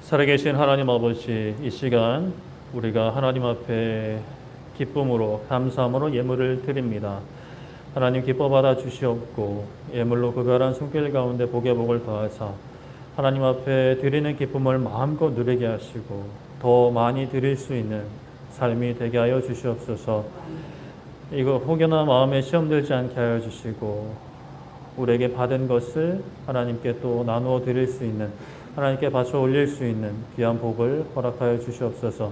살아계신 하나님 아버지, 이 시간 우리가 하나님 앞에 기쁨으로 감사함으로 예물을 드립니다. 하나님 기뻐 받아 주시옵고 예물로 그가란 손길 가운데 복의 복을 더하사 하나님 앞에 드리는 기쁨을 마음껏 누리게 하시고 더 많이 드릴 수 있는 삶이 되게 하여 주시옵소서. 이거 혹여나 마음에 시험 들지 않게 하여 주시고 우리에게 받은 것을 하나님께 또 나누어 드릴 수 있는, 하나님께 바쳐 올릴 수 있는 귀한 복을 허락하여 주시옵소서.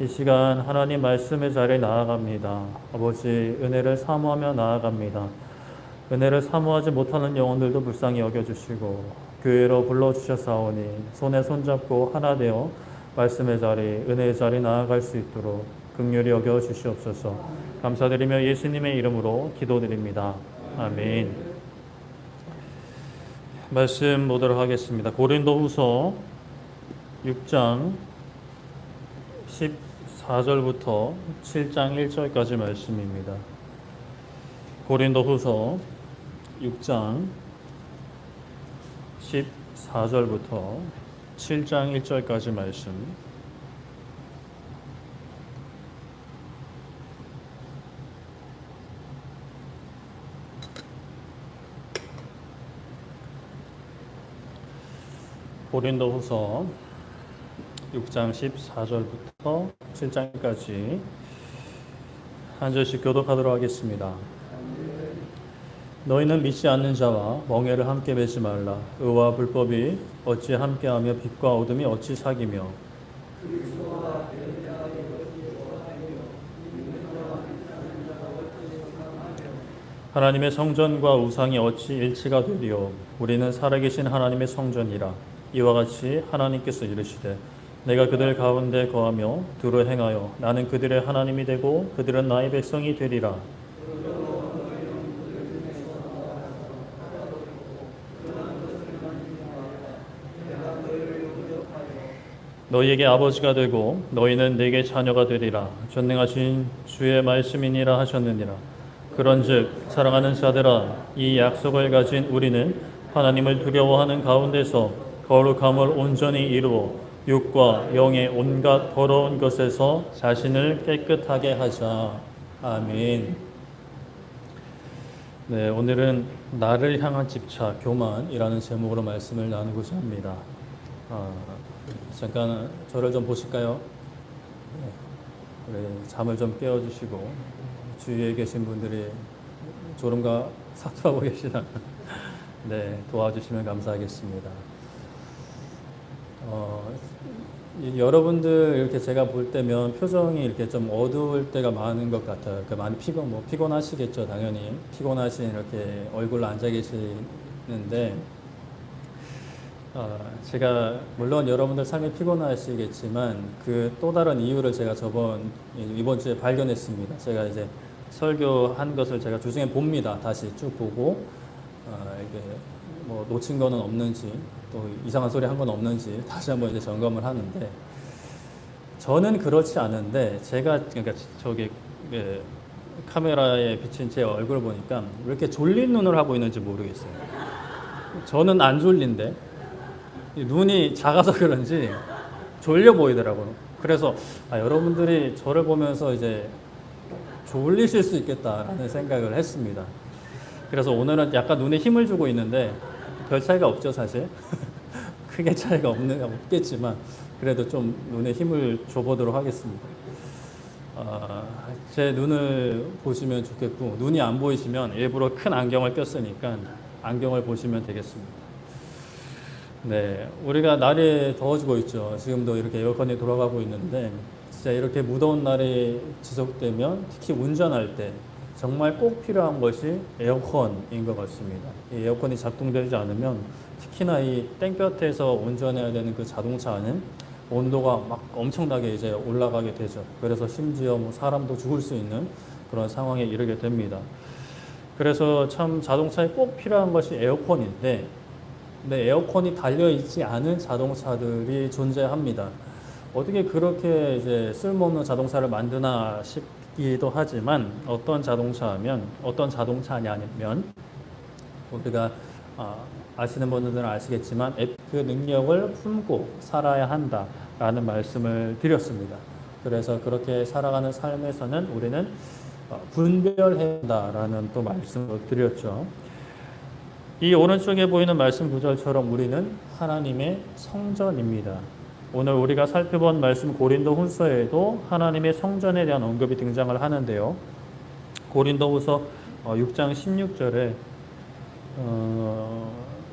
이 시간 하나님 말씀의 자리에 나아갑니다. 아버지, 은혜를 사모하며 나아갑니다. 은혜를 사모하지 못하는 영혼들도 불쌍히 여겨주시고 교회로 불러주셨사오니 손에 손잡고 하나 되어 말씀의 자리, 은혜의 자리 나아갈 수 있도록 긍휼히 여겨 주시옵소서. 감사드리며 예수님의 이름으로 기도드립니다. 아멘. 말씀 보도록 하겠습니다. 고린도후서 6장 14절부터 7장 1절까지 말씀입니다. 고린도후서 6장 14절부터 7장 1절까지 말씀. 고린도후서 6장 14절부터 7장까지 한 절씩 교독하도록 하겠습니다. 너희는 믿지 않는 자와 멍에를 함께 매지 말라. 의와 불법이 어찌 함께하며 빛과 어둠이 어찌 사귀며 하나님의 성전과 우상이 어찌 일치가 되리요. 우리는 살아계신 하나님의 성전이라. 이와 같이 하나님께서 이르시되 내가 그들 가운데 거하며 두루 행하여 나는 그들의 하나님이 되고 그들은 나의 백성이 되리라. 너희에게 아버지가 되고 너희는 내게 자녀가 되리라. 전능하신 주의 말씀이니라 하셨느니라. 그런즉 사랑하는 자들아, 이 약속을 가진 우리는 하나님을 두려워하는 가운데서 거룩함을 온전히 이루어 육과 영의 온갖 더러운 것에서 자신을 깨끗하게 하자. 아멘. 네, 오늘은 나를 향한 집착, 교만이라는 제목으로 말씀을 나누고자 합니다. 잠깐 저를 좀 보실까요? 네, 우리 잠을 좀 깨워주시고 주위에 계신 분들이 졸음과 사투하고 계시다. 네, 도와주시면 감사하겠습니다. 여러분들 이렇게 제가 볼 때면 표정이 이렇게 좀 어두울 때가 많은 것 같아요. 그러니까 많이 피곤하시겠죠, 당연히. 피곤하신 이렇게 얼굴로 앉아 계시는데, 제가 물론 여러분들 삶이 피곤하시겠지만 그 또 다른 이유를 제가 이번 주에 발견했습니다. 제가 이제 설교한 것을 제가 주중에 봅니다. 다시 쭉 보고 이게 뭐 놓친 거는 없는지 또 이상한 소리 한 건 없는지 다시 한번 이제 점검을 하는데, 저는 그렇지 않은데 그러니까 저기 카메라에 비친 제 얼굴을 보니까 왜 이렇게 졸린 눈을 하고 있는지 모르겠어요. 저는 안 졸린데 눈이 작아서 그런지 졸려 보이더라고요. 그래서 여러분들이 저를 보면서 이제 졸리실 수 있겠다라는 생각을 했습니다. 그래서 오늘은 약간 눈에 힘을 주고 있는데 별 차이가 없죠, 사실. 크게 차이가 없겠지만 그래도 좀 눈에 힘을 줘보도록 하겠습니다. 제 눈을 보시면 좋겠고, 눈이 안 보이시면 일부러 큰 안경을 꼈으니까 안경을 보시면 되겠습니다. 네, 우리가 날이 더워지고 있죠. 지금도 이렇게 에어컨이 돌아가고 있는데 진짜 이렇게 무더운 날이 지속되면 특히 운전할 때 정말 꼭 필요한 것이 에어컨인 것 같습니다. 이 에어컨이 작동되지 않으면 특히나 이 땡볕에서 운전해야 되는 그 자동차 안은 온도가 막 엄청나게 이제 올라가게 되죠. 그래서 심지어 뭐 사람도 죽을 수 있는 그런 상황에 이르게 됩니다. 그래서 참 자동차에 꼭 필요한 것이 에어컨인데, 근데 에어컨이 달려있지 않은 자동차들이 존재합니다. 어떻게 그렇게 이제 쓸모없는 자동차를 만드나 싶기도 하지만 어떤 자동차냐면 우리가 아시는 분들은 아시겠지만 그 능력을 품고 살아야 한다라는 말씀을 드렸습니다. 그래서 그렇게 살아가는 삶에서는 우리는 분별해야 한다라는 또 말씀을 드렸죠. 이 오른쪽에 보이는 말씀 구절처럼 우리는 하나님의 성전입니다. 오늘 우리가 살펴본 말씀 고린도 후서에도 하나님의 성전에 대한 언급이 등장을 하는데요. 고린도 후서 6장 16절에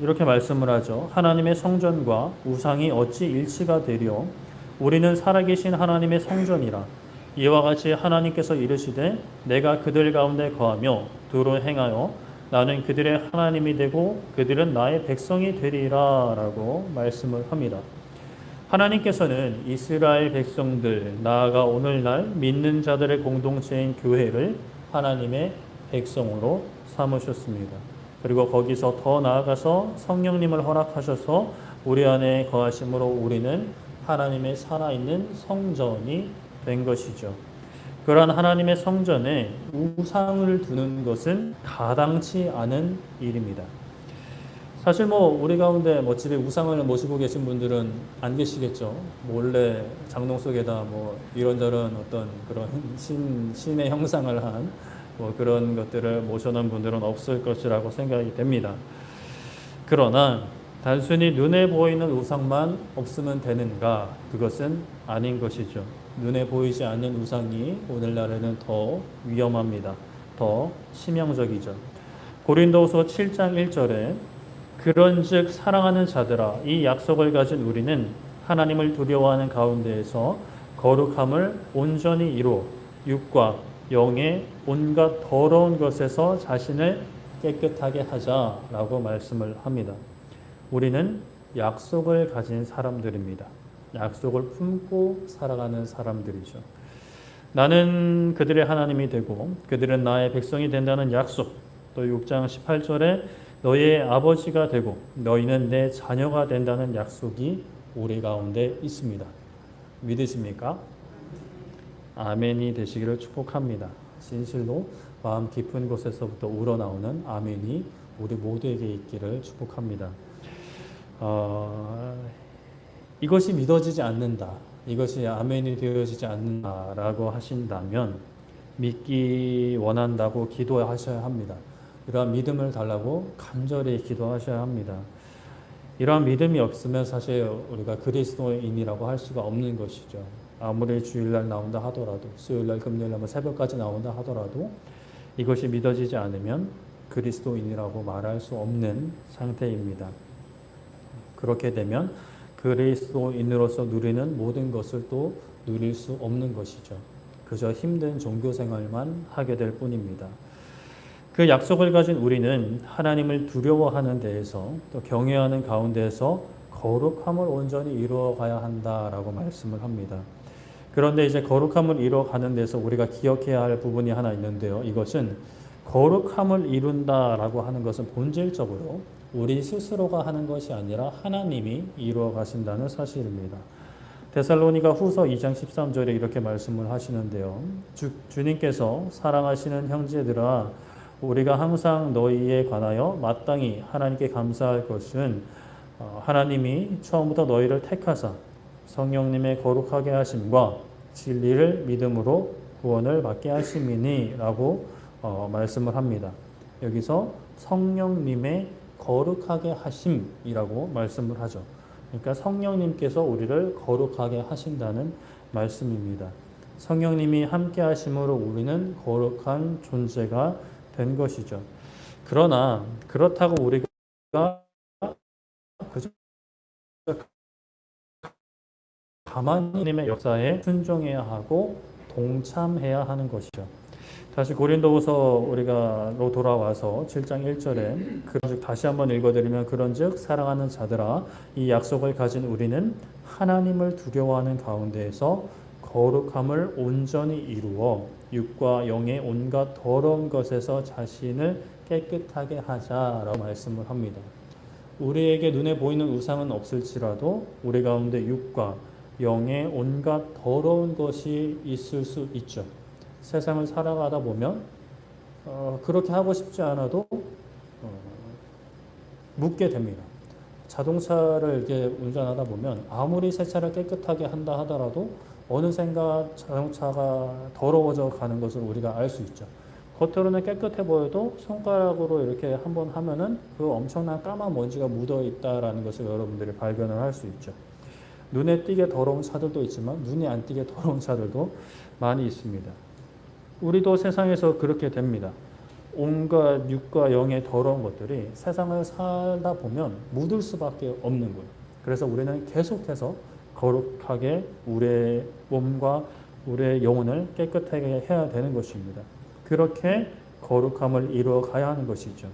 이렇게 말씀을 하죠. 하나님의 성전과 우상이 어찌 일치가 되려 우리는 살아계신 하나님의 성전이라. 이와 같이 하나님께서 이르시되 내가 그들 가운데 거하며 두루 행하여 나는 그들의 하나님이 되고 그들은 나의 백성이 되리라 라고 말씀을 합니다. 하나님께서는 이스라엘 백성들, 나아가 오늘날 믿는 자들의 공동체인 교회를 하나님의 백성으로 삼으셨습니다. 그리고 거기서 더 나아가서 성령님을 허락하셔서 우리 안에 거하심으로 우리는 하나님의 살아있는 성전이 된 것이죠. 그러한 하나님의 성전에 우상을 두는 것은 가당치 않은 일입니다. 사실 우리 가운데 집에 우상을 모시고 계신 분들은 안 계시겠죠. 몰래 장롱 속에다 이런저런 어떤 그런 신의 형상을 한 그런 것들을 모셔놓은 분들은 없을 것이라고 생각이 됩니다. 그러나 단순히 눈에 보이는 우상만 없으면 되는가? 그것은 아닌 것이죠. 눈에 보이지 않는 우상이 오늘날에는 더 위험합니다. 더 치명적이죠. 고린도후서 7장 1절에 그런즉 사랑하는 자들아 이 약속을 가진 우리는 하나님을 두려워하는 가운데에서 거룩함을 온전히 이루 육과 영의 온갖 더러운 것에서 자신을 깨끗하게 하자라고 말씀을 합니다. 우리는 약속을 가진 사람들입니다. 약속을 품고 살아가는 사람들이죠. 나는 그들의 하나님이 되고 그들은 나의 백성이 된다는 약속. 또 6장 18절에 너희의 아버지가 되고 너희는 내 자녀가 된다는 약속이 우리 가운데 있습니다. 믿으십니까? 아멘이 되시기를 축복합니다. 진실로 마음 깊은 곳에서부터 우러나오는 아멘이 우리 모두에게 있기를 축복합니다. 이것이 믿어지지 않는다. 이것이 아멘이 되어지지 않는다라고 하신다면 믿기 원한다고 기도하셔야 합니다. 이러한 믿음을 달라고 간절히 기도하셔야 합니다. 이러한 믿음이 없으면 사실 우리가 그리스도인이라고 할 수가 없는 것이죠. 아무리 주일날 나온다 하더라도 수요일날 금요일날 새벽까지 나온다 하더라도 이것이 믿어지지 않으면 그리스도인이라고 말할 수 없는 상태입니다. 그렇게 되면 그리스도인으로서 누리는 모든 것을 또 누릴 수 없는 것이죠. 그저 힘든 종교 생활만 하게 될 뿐입니다. 그 약속을 가진 우리는 하나님을 두려워하는 데에서 또 경외하는 가운데에서 거룩함을 온전히 이루어가야 한다라고 말씀을 합니다. 그런데 이제 거룩함을 이루어가는 데서 우리가 기억해야 할 부분이 하나 있는데요. 이것은 거룩함을 이룬다라고 하는 것은 본질적으로 우리 스스로가 하는 것이 아니라 하나님이 이루어 가신다는 사실입니다. 데살로니가 후서 2장 13절에 이렇게 말씀을 하시는데요. 주님께서 사랑하시는 형제들아 우리가 항상 너희에 관하여 마땅히 하나님께 감사할 것은 하나님이 처음부터 너희를 택하사 성령님의 거룩하게 하심과 진리를 믿음으로 구원을 받게 하심이니 라고 말씀을 합니다. 여기서 성령님의 거룩하게 하심이라고 말씀을 하죠. 그러니까 성령님께서 우리를 거룩하게 하신다는 말씀입니다. 성령님이 함께 하심으로 우리는 거룩한 존재가 된 것이죠. 그러나 그렇다고 우리가 그저 가만히 하나님의 역사에 순종해야 하고 동참해야 하는 것이죠. 다시 고린도후서 우리가 돌아와서 7장 1절에 그런즉 다시 한번 읽어드리면 그런즉 사랑하는 자들아 이 약속을 가진 우리는 하나님을 두려워하는 가운데에서 거룩함을 온전히 이루어 육과 영의 온갖 더러운 것에서 자신을 깨끗하게 하자라고 말씀을 합니다. 우리에게 눈에 보이는 우상은 없을지라도 우리 가운데 육과 영의 온갖 더러운 것이 있을 수 있죠. 세상을 살아가다 보면 그렇게 하고 싶지 않아도 묻게 됩니다. 자동차를 이렇게 운전하다 보면 아무리 세차를 깨끗하게 한다 하더라도 어느샌가 자동차가 더러워져 가는 것을 우리가 알 수 있죠. 겉으로는 깨끗해 보여도 손가락으로 이렇게 한번 하면은 그 엄청난 까만 먼지가 묻어 있다라는 것을 여러분들이 발견을 할 수 있죠. 눈에 띄게 더러운 차들도 있지만 눈에 안 띄게 더러운 차들도 많이 있습니다. 우리도 세상에서 그렇게 됩니다. 온갖 육과 영의 더러운 것들이 세상을 살다 보면 묻을 수밖에 없는 거예요. 그래서 우리는 계속해서 거룩하게 우리의 몸과 우리의 영혼을 깨끗하게 해야 되는 것입니다. 그렇게 거룩함을 이루어 가야 하는 것이죠.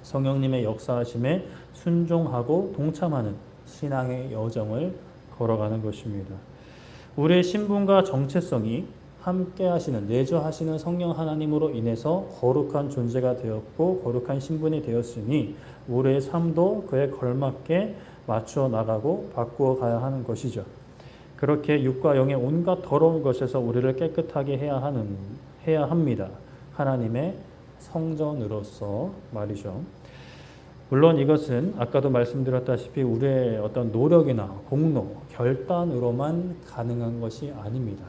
성령님의 역사하심에 순종하고 동참하는 신앙의 여정을 걸어가는 것입니다. 우리의 신분과 정체성이 함께 하시는, 내주하시는 성령 하나님으로 인해서 거룩한 존재가 되었고 거룩한 신분이 되었으니 우리의 삶도 그에 걸맞게 맞추어 나가고 바꾸어 가야 하는 것이죠. 그렇게 육과 영의 온갖 더러운 것에서 우리를 깨끗하게 해야 합니다. 하나님의 성전으로서 말이죠. 물론 이것은 아까도 말씀드렸다시피 우리의 어떤 노력이나 공로, 결단으로만 가능한 것이 아닙니다.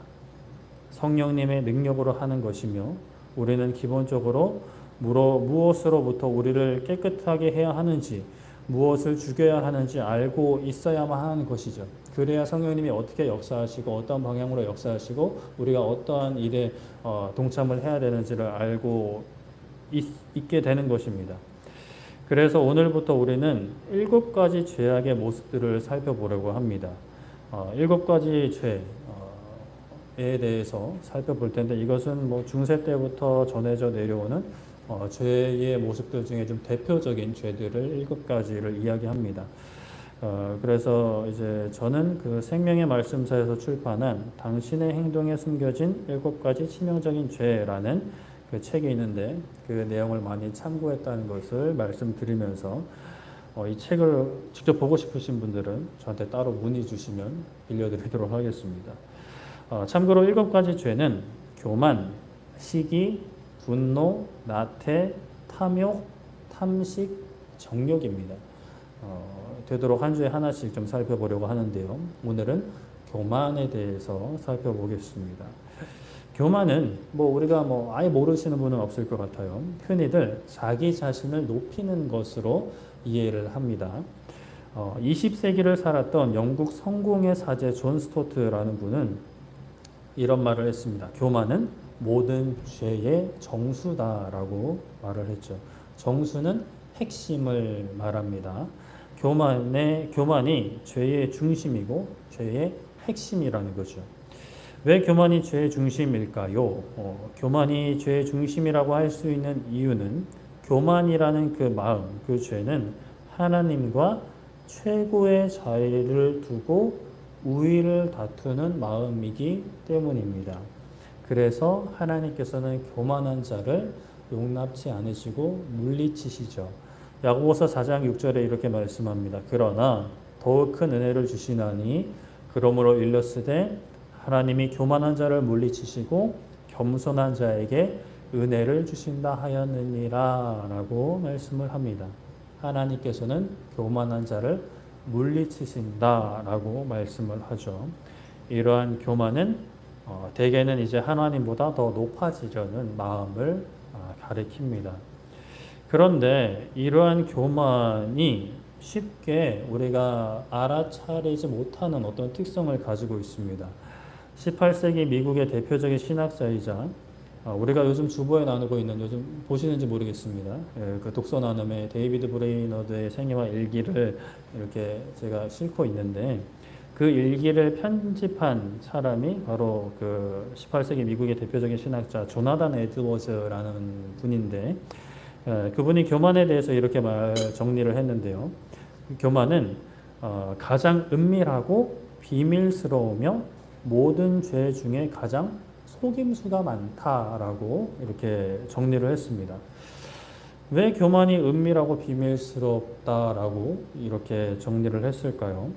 성령님의 능력으로 하는 것이며 우리는 기본적으로 무엇으로부터 우리를 깨끗하게 해야 하는지, 무엇을 죽여야 하는지 알고 있어야만 하는 것이죠. 그래야 성령님이 어떻게 역사하시고 어떤 방향으로 역사하시고 우리가 어떠한 일에 동참을 해야 되는지를 알고 있게 되는 것입니다. 그래서 오늘부터 우리는 7가지 죄악의 모습들을 살펴보려고 합니다. 7가지 죄에 대해서 살펴볼 텐데 이것은 뭐 중세 때부터 전해져 내려오는 죄의 모습들 중에 좀 대표적인 죄들을 7가지를 이야기합니다. 그래서 이제 저는 그 생명의 말씀사에서 출판한 당신의 행동에 숨겨진 7가지 치명적인 죄라는 그 책이 있는데 그 내용을 많이 참고했다는 것을 말씀드리면서 이 책을 직접 보고 싶으신 분들은 저한테 따로 문의 주시면 빌려드리도록 하겠습니다. 참고로 7가지 죄는 교만, 시기, 분노, 나태, 탐욕, 탐식, 정욕입니다. 되도록 한 주에 하나씩 좀 살펴보려고 하는데요. 오늘은 교만에 대해서 살펴보겠습니다. 교만은 우리가 아예 모르시는 분은 없을 것 같아요. 흔히들 자기 자신을 높이는 것으로 이해를 합니다. 20세기를 살았던 영국 성공의 사제 존 스토트라는 분은 이런 말을 했습니다. 교만은 모든 죄의 정수다라고 말을 했죠. 정수는 핵심을 말합니다. 교만이 죄의 중심이고 죄의 핵심이라는 거죠. 왜 교만이 죄의 중심일까요? 교만이 죄의 중심이라고 할 수 있는 이유는 교만이라는 그 마음, 그 죄는 하나님과 최고의 자리를 두고 우위를 다투는 마음이기 때문입니다. 그래서 하나님께서는 교만한 자를 용납치 않으시고 물리치시죠. 야고보서 4장 6절에 이렇게 말씀합니다. 그러나 더욱 큰 은혜를 주시나니 그러므로 일렀으되 하나님이 교만한 자를 물리치시고 겸손한 자에게 은혜를 주신다 하였느니라 라고 말씀을 합니다. 하나님께서는 교만한 자를 물리치신다 라고 말씀을 하죠. 이러한 교만은 대개는 이제 하나님보다 더 높아지려는 마음을 가리킵니다. 그런데 이러한 교만이 쉽게 우리가 알아차리지 못하는 어떤 특성을 가지고 있습니다. 18세기 미국의 대표적인 신학자이자 우리가 요즘 주보에 나누고 있는, 요즘 보시는지 모르겠습니다. 그 독서 나눔의 데이비드 브레이너드의 생애와 일기를 이렇게 제가 싣고 있는데 그 일기를 편집한 사람이 바로 그 18세기 미국의 대표적인 신학자 조나단 에드워즈라는 분인데 그분이 교만에 대해서 이렇게 정리를 했는데요. 교만은 가장 은밀하고 비밀스러우며 모든 죄 중에 가장 속임수가 많다라고 이렇게 정리를 했습니다. 왜 교만이 은밀하고 비밀스럽다라고 이렇게 정리를 했을까요?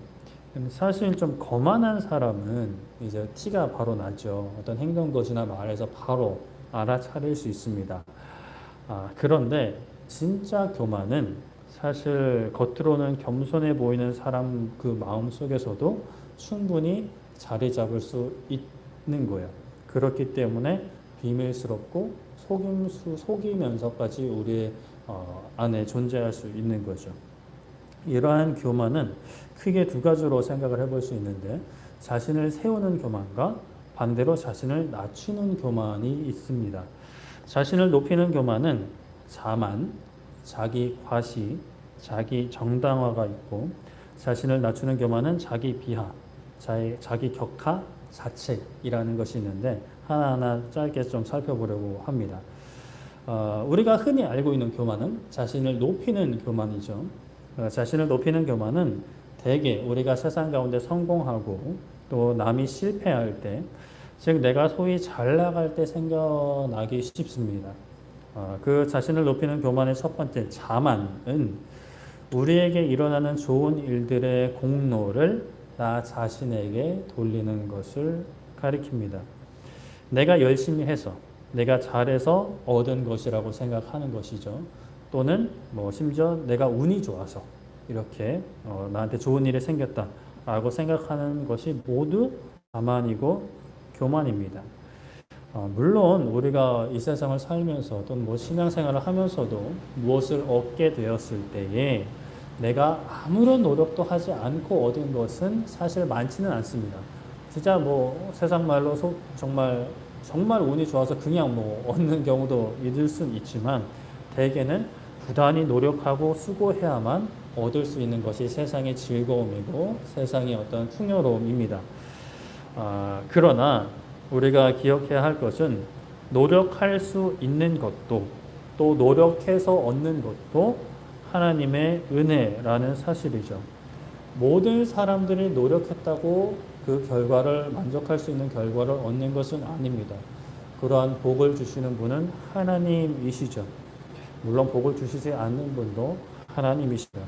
사실 좀 거만한 사람은 이제 티가 바로 나죠. 어떤 행동 것이나 말에서 바로 알아차릴 수 있습니다. 그런데 진짜 교만은 사실 겉으로는 겸손해 보이는 사람 그 마음 속에서도 충분히 자리 잡을 수 있는 거예요. 그렇기 때문에 비밀스럽고 속이면서까지 우리의 안에 존재할 수 있는 거죠. 이러한 교만은 크게 두 가지로 생각을 해볼 수 있는데, 자신을 세우는 교만과 반대로 자신을 낮추는 교만이 있습니다. 자신을 높이는 교만은 자만, 자기 과시, 자기 정당화가 있고, 자신을 낮추는 교만은 자기 비하, 자기 격하, 자책이라는 것이 있는데, 하나하나 짧게 좀 살펴보려고 합니다. 우리가 흔히 알고 있는 교만은 자신을 높이는 교만이죠. 자신을 높이는 교만은 대개 우리가 세상 가운데 성공하고 또 남이 실패할 때, 즉 내가 소위 잘 나갈 때 생겨나기 쉽습니다. 그 자신을 높이는 교만의 첫 번째 자만은 우리에게 일어나는 좋은 일들의 공로를 나 자신에게 돌리는 것을 가리킵니다. 내가 열심히 해서, 내가 잘해서 얻은 것이라고 생각하는 것이죠. 또는 심지어 내가 운이 좋아서 이렇게 나한테 좋은 일이 생겼다라고 생각하는 것이 모두 자만이고 교만입니다. 물론 우리가 이 세상을 살면서 또는 신앙생활을 하면서도 무엇을 얻게 되었을 때에 내가 아무런 노력도 하지 않고 얻은 것은 사실 많지는 않습니다. 진짜 세상 말로 정말 운이 좋아서 그냥 얻는 경우도 있을 수는 있지만, 대개는 부단히 노력하고 수고해야만 얻을 수 있는 것이 세상의 즐거움이고 세상의 어떤 풍요로움입니다. 그러나 우리가 기억해야 할 것은 노력할 수 있는 것도, 또 노력해서 얻는 것도 하나님의 은혜라는 사실이죠. 모든 사람들이 노력했다고 그 결과를 만족할 수 있는 결과를 얻는 것은 아닙니다. 그러한 복을 주시는 분은 하나님이시죠. 물론 복을 주시지 않는 분도 하나님이시죠.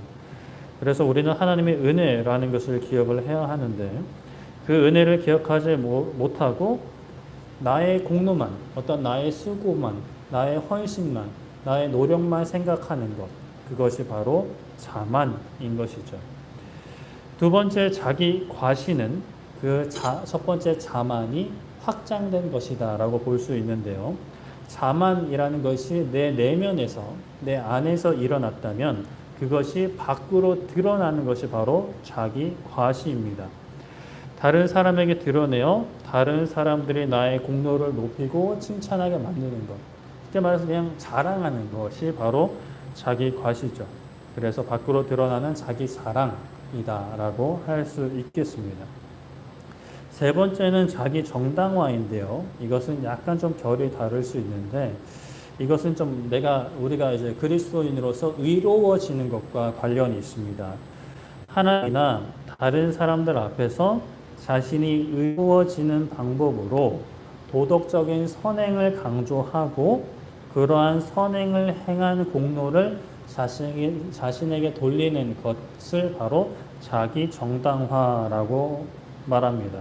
그래서 우리는 하나님의 은혜라는 것을 기억을 해야 하는데, 그 은혜를 기억하지 못하고 나의 공로만, 어떤 나의 수고만, 나의 헌신만, 나의 노력만 생각하는 것, 그것이 바로 자만인 것이죠. 두 번째 자기 과시는 그 첫 번째 자만이 확장된 것이다 라고 볼 수 있는데요. 자만이라는 것이 내 내면에서, 내 안에서 일어났다면 그것이 밖으로 드러나는 것이 바로 자기 과시입니다. 다른 사람에게 드러내어 다른 사람들이 나의 공로를 높이고 칭찬하게 만드는 것, 쉽게 말해서 그냥 자랑하는 것이 바로 자기 과시죠. 그래서 밖으로 드러나는 자기 자랑이다라고 할 수 있겠습니다. 세 번째는 자기 정당화인데요. 이것은 약간 좀 결이 다를 수 있는데, 이것은 좀 우리가 이제 그리스도인으로서 의로워지는 것과 관련이 있습니다. 하나님이나 다른 사람들 앞에서 자신이 의로워지는 방법으로 도덕적인 선행을 강조하고, 그러한 선행을 행한 공로를 자신에게 돌리는 것을 바로 자기 정당화라고 말합니다.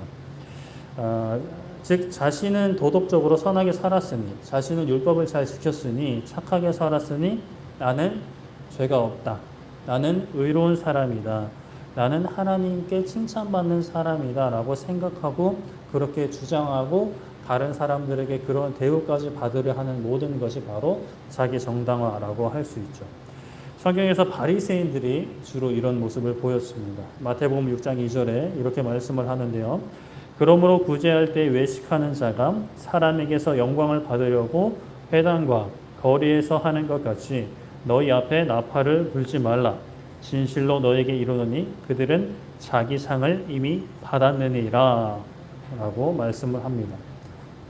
즉 자신은 도덕적으로 선하게 살았으니, 자신은 율법을 잘 지켰으니, 착하게 살았으니 나는 죄가 없다, 나는 의로운 사람이다, 나는 하나님께 칭찬받는 사람이다 라고 생각하고 그렇게 주장하고 다른 사람들에게 그런 대우까지 받으려 하는 모든 것이 바로 자기 정당화라고 할 수 있죠. 성경에서 바리새인들이 주로 이런 모습을 보였습니다. 마태복음 6장 2절에 이렇게 말씀을 하는데요. 그러므로 구제할 때 외식하는 자가 사람에게서 영광을 받으려고 회당과 거리에서 하는 것 같이 너희 앞에 나팔을 불지 말라. 진실로 너에게 이르노니 그들은 자기 상을 이미 받았느니라 라고 말씀을 합니다.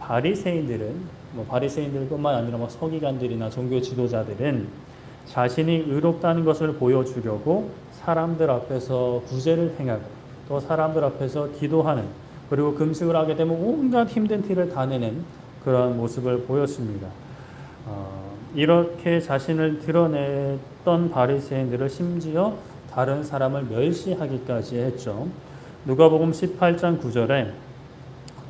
바리새인들은 바리새인들뿐만 아니라 서기관들이나 종교 지도자들은 자신이 의롭다는 것을 보여주려고 사람들 앞에서 구제를 행하고 또 사람들 앞에서 기도하는, 그리고 금식을 하게 되면 온갖 힘든 티를 다 내는 그러한 모습을 보였습니다. 이렇게 자신을 드러냈던 바리새인들을 심지어 다른 사람을 멸시하기까지 했죠. 누가복음 18장 9절에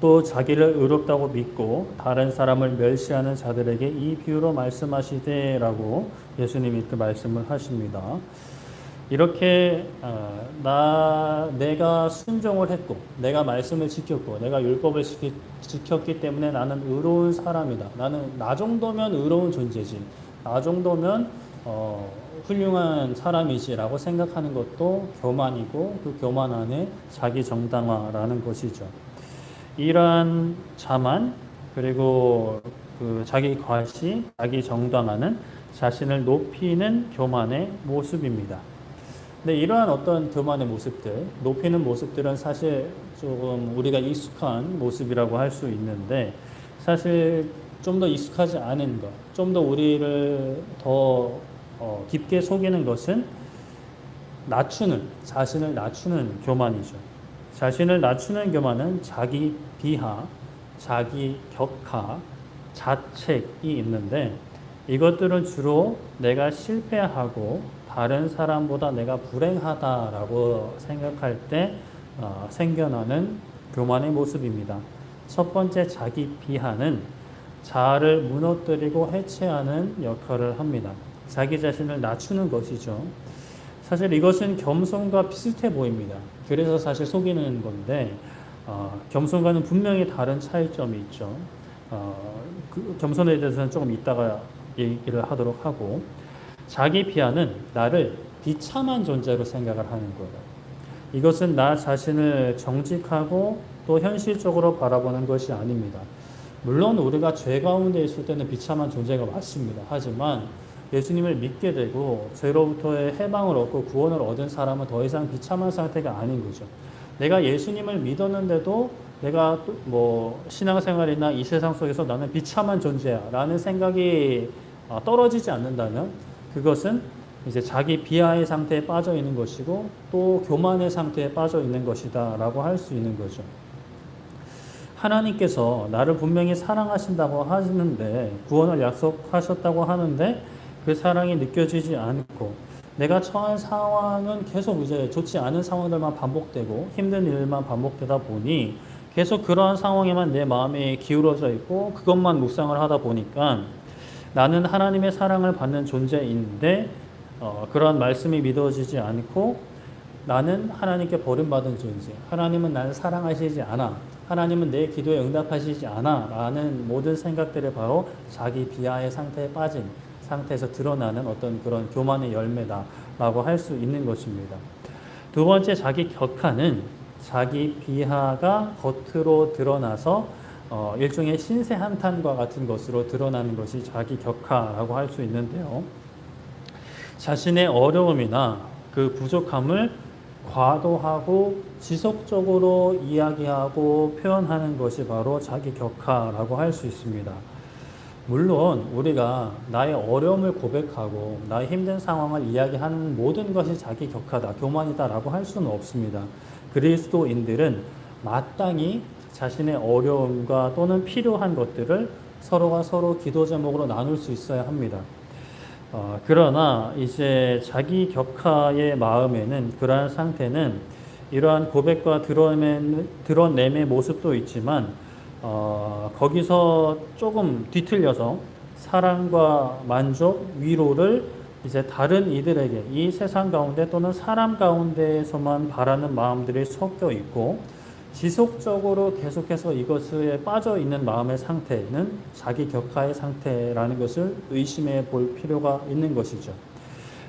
또 자기를 의롭다고 믿고 다른 사람을 멸시하는 자들에게 이 비유로 말씀하시되라고 예수님이 이렇게 말씀을 하십니다. 이렇게 내가 순종을 했고 내가 말씀을 지켰고 내가 율법을 지켰기 때문에 나는 의로운 사람이다. 나는 나 정도면 의로운 존재지. 나 정도면 훌륭한 사람이지라고 생각하는 것도 교만이고 그 교만 안에 자기 정당화라는 것이죠. 이러한 자만 그리고 그 자기 과시, 자기 정당화는 자신을 높이는 교만의 모습입니다. 근데 이러한 어떤 교만의 모습들, 높이는 모습들은 사실 조금 우리가 익숙한 모습이라고 할 수 있는데 사실 좀 더 익숙하지 않은 것, 좀 더 우리를 더 깊게 속이는 것은 자신을 낮추는 교만이죠. 자신을 낮추는 교만은 자기 비하, 자기 격하, 자책이 있는데 이것들은 주로 내가 실패하고 다른 사람보다 내가 불행하다라고 생각할 때 생겨나는 교만의 모습입니다. 첫 번째 자기 비하는 자아를 무너뜨리고 해체하는 역할을 합니다. 자기 자신을 낮추는 것이죠. 사실 이것은 겸손과 비슷해 보입니다. 그래서 사실 속이는 건데 겸손과는 분명히 다른 차이점이 있죠. 그 겸손에 대해서는 조금 이따가 얘기를 하도록 하고 자기 비하는 나를 비참한 존재로 생각을 하는 거예요. 이것은 나 자신을 정직하고 또 현실적으로 바라보는 것이 아닙니다. 물론 우리가 죄 가운데 있을 때는 비참한 존재가 맞습니다. 하지만 예수님을 믿게 되고 죄로부터의 해방을 얻고 구원을 얻은 사람은 더 이상 비참한 상태가 아닌 거죠. 내가 예수님을 믿었는데도 내가 뭐 신앙생활이나 이 세상 속에서 나는 비참한 존재야 라는 생각이 떨어지지 않는다면 그것은 이제 자기 비하의 상태에 빠져 있는 것이고 또 교만의 상태에 빠져 있는 것이다 라고 할 수 있는 거죠. 하나님께서 나를 분명히 사랑하신다고 하시는데 구원을 약속하셨다고 하는데 그 사랑이 느껴지지 않고 내가 처한 상황은 계속 이제 좋지 않은 상황들만 반복되고 힘든 일만 반복되다 보니 계속 그러한 상황에만 내 마음이 기울어져 있고 그것만 묵상을 하다 보니까 나는 하나님의 사랑을 받는 존재인데 그러한 말씀이 믿어지지 않고 나는 하나님께 버림받은 존재, 하나님은 나를 사랑하시지 않아, 하나님은 내 기도에 응답하시지 않아 라는 모든 생각들이 바로 자기 비하의 상태에 빠진 상태에서 드러나는 어떤 그런 교만의 열매다라고 할 수 있는 것입니다. 두 번째 자기 격하는 자기 비하가 겉으로 드러나서 일종의 신세 한탄과 같은 것으로 드러나는 것이 자기 격하라고 할 수 있는데요. 자신의 어려움이나 그 부족함을 과도하고 지속적으로 이야기하고 표현하는 것이 바로 자기 격하라고 할 수 있습니다. 물론 우리가 나의 어려움을 고백하고 나의 힘든 상황을 이야기하는 모든 것이 자기 격하다, 교만이다라고 할 수는 없습니다. 그리스도인들은 마땅히 자신의 어려움과 또는 필요한 것들을 서로가 서로 기도 제목으로 나눌 수 있어야 합니다. 그러나 이제 자기 격하의 마음에는 그러한 상태는 이러한 고백과 드러냄의 모습도 있지만 거기서 조금 뒤틀려서 사랑과 만족, 위로를 이제 다른 이들에게 이 세상 가운데 또는 사람 가운데에서만 바라는 마음들이 섞여 있고 지속적으로 계속해서 이것에 빠져 있는 마음의 상태는 자기 격하의 상태라는 것을 의심해 볼 필요가 있는 것이죠.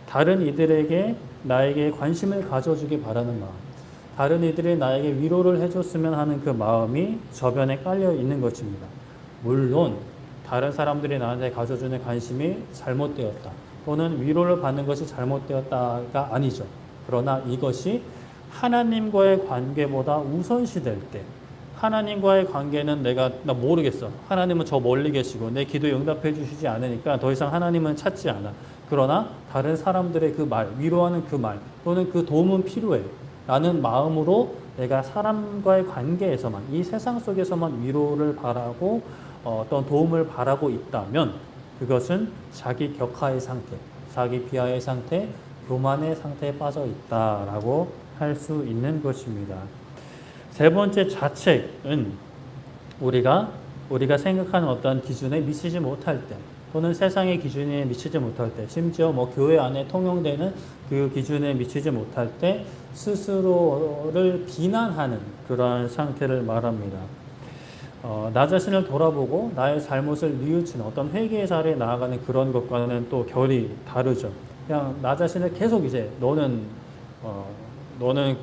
다른 이들에게 나에게 관심을 가져주기 바라는 마음, 다른 이들이 나에게 위로를 해줬으면 하는 그 마음이 저변에 깔려 있는 것입니다. 물론 다른 사람들이 나한테 가져주는 관심이 잘못되었다 또는 위로를 받는 것이 잘못되었다가 아니죠. 그러나 이것이 하나님과의 관계보다 우선시 될 때, 하나님과의 관계는 나 모르겠어. 하나님은 저 멀리 계시고 내 기도에 응답해 주시지 않으니까 더 이상 하나님은 찾지 않아. 그러나 다른 사람들의 그 말, 위로하는 그 말 또는 그 도움은 필요해 라는 마음으로 내가 사람과의 관계에서만, 이 세상 속에서만 위로를 바라고 어떤 도움을 바라고 있다면 그것은 자기 격하의 상태, 자기 비하의 상태, 교만의 상태에 빠져 있다라고 할 수 있는 것입니다. 세 번째 자책은 우리가 생각하는 어떤 기준에 미치지 못할 때, 또는 세상의 기준에 미치지 못할 때, 심지어 뭐 교회 안에 통용되는 그 기준에 미치지 못할 때 스스로를 비난하는 그러한 상태를 말합니다. 나 자신을 돌아보고 나의 잘못을 뉘우치는 어떤 회개의 자리에 나아가는 그런 것과는 또 결이 다르죠. 그냥 나 자신을 계속 이제 너는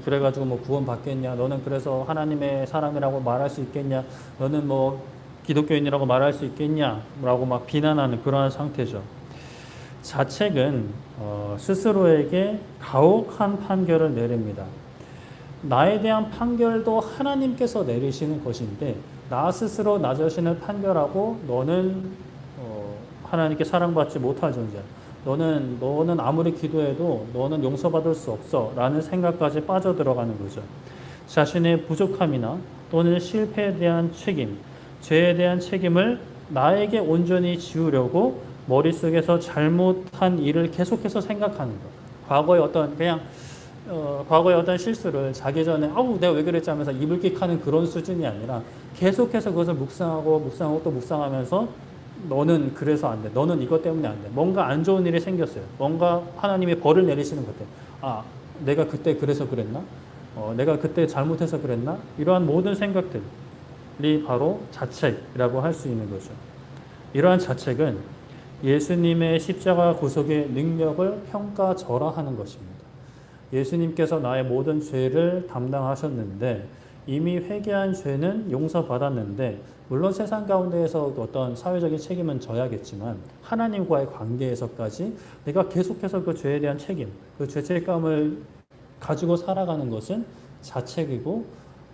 그래가지고 뭐 구원 받겠냐? 너는 그래서 하나님의 사람이라고 말할 수 있겠냐? 너는 뭐 기독교인이라고 말할 수 있겠냐? 라고 막 비난하는 그러한 상태죠. 자책은 스스로에게 가혹한 판결을 내립니다. 나에 대한 판결도 하나님께서 내리시는 것인데 나 스스로 나 자신을 판결하고 너는 하나님께 사랑받지 못할 존재야. 너는 아무리 기도해도 너는 용서받을 수 없어 라는 생각까지 빠져들어가는 거죠. 자신의 부족함이나 또는 실패에 대한 책임, 죄에 대한 책임을 나에게 온전히 지우려고 머릿속에서 잘못한 일을 계속해서 생각하는 것. 과거의 어떤 실수를 자기 전에 내가 왜 그랬지 하면서 이불킥하는 그런 수준이 아니라 계속해서 그것을 묵상하고 또 묵상하면서 너는 그래서 안 돼. 너는 이것 때문에 안 돼. 뭔가 안 좋은 일이 생겼어요. 뭔가 하나님이 벌을 내리시는 것 같아. 내가 그때 그래서 그랬나? 내가 그때 잘못해서 그랬나? 이러한 모든 생각들이 바로 자책이라고 할 수 있는 거죠. 이러한 자책은 예수님의 십자가 구속의 능력을 평가절하하는 것입니다. 예수님께서 나의 모든 죄를 담당하셨는데 이미 회개한 죄는 용서받았는데 물론 세상 가운데에서 어떤 사회적인 책임은 져야겠지만 하나님과의 관계에서까지 내가 계속해서 그 죄에 대한 책임, 그 죄책감을 가지고 살아가는 것은 자책이고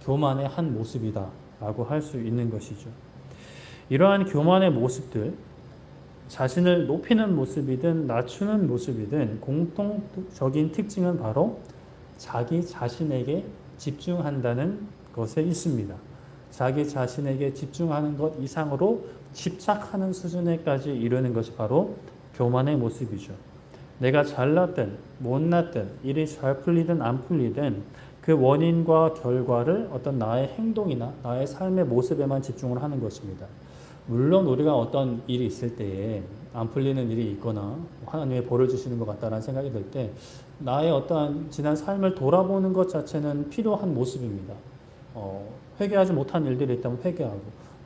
교만의 한 모습이다라고 할 수 있는 것이죠. 이러한 교만의 모습들, 자신을 높이는 모습이든 낮추는 모습이든 공통적인 특징은 바로 자기 자신에게 집중한다는 것에 있습니다. 자기 자신에게 집중하는 것 이상으로 집착하는 수준에까지 이르는 것이 바로 교만의 모습이죠. 내가 잘났든 못났든 일이 잘 풀리든 안 풀리든 그 원인과 결과를 어떤 나의 행동이나 나의 삶의 모습에만 집중을 하는 것입니다. 물론 우리가 어떤 일이 있을 때에 안 풀리는 일이 있거나 하나님의 벌을 주시는 것 같다라는 생각이 들 때 나의 어떠한 지난 삶을 돌아보는 것 자체는 필요한 모습입니다. 회개하지 못한 일들이 있다면 회개하고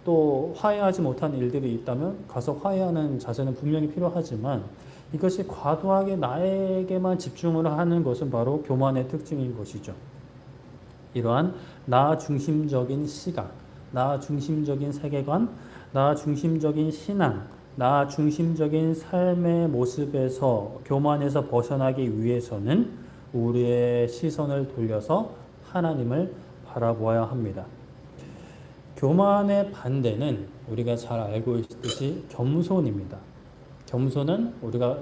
또 화해하지 못한 일들이 있다면 가서 화해하는 자세는 분명히 필요하지만 이것이 과도하게 나에게만 집중을 하는 것은 바로 교만의 특징인 것이죠. 이러한 나 중심적인 시각, 나 중심적인 세계관, 나 중심적인 신앙, 나 중심적인 삶의 모습에서 교만에서 벗어나기 위해서는 우리의 시선을 돌려서 하나님을 바라보아야 합니다. 교만의 반대는 우리가 잘 알고 있듯이 겸손입니다. 겸손은 우리가